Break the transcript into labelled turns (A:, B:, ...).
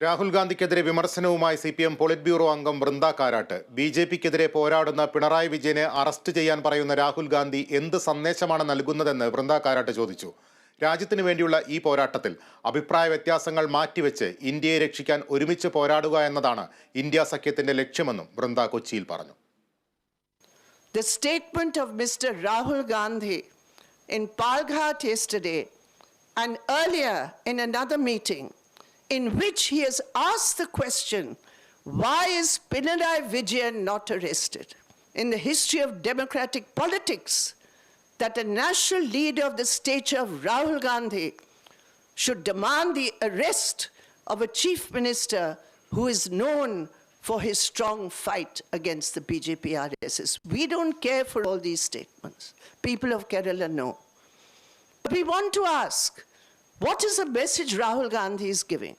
A: രാഹുൽ ഗാന്ധിക്കെതിരെ വിമർശനവുമായി CPM polit bureau അംഗം വൃന്ദ കാരാട്ട്. BJPക്കെതിരെ പോരാടുന്ന പിണറായി വിജയനെ അറസ്റ്റ് ചെയ്യാൻ പറയുന്ന രാഹുൽ ഗാന്ധി എന്ത് സന്ദേശമാണ് നൽകുന്നതെന്ന് വൃന്ദ കാരാട്ട് ചോദിച്ചു. രാജ്യത്തിന് വേണ്ടിയുള്ള ഈ പോരാട്ടത്തിൽ അഭിപ്രായ വ്യത്യാസങ്ങൾ മാറ്റിവെച്ച് ഇന്ത്യയെ രക്ഷിക്കാൻ ഒരുമിച്ച് പോരാടുക എന്നതാണ് ഇന്ത്യ സഖ്യത്തിന്റെ ലക്ഷ്യമെന്നും വൃന്ദ കൊച്ചിയിൽ പറഞ്ഞു.
B: The statement of Mr. Rahul Gandhi in Palghat yesterday and earlier in another meeting, in which he has asked the question, why is Pinarayi Vijayan not arrested? In the history of democratic politics, that a national leader of the stature of Rahul Gandhi should demand the arrest of a chief minister who is known for his strong fight against the BJP RSS. We don't care for all these statements. People of Kerala know. But we want to ask, what is the message Rahul Gandhi is giving?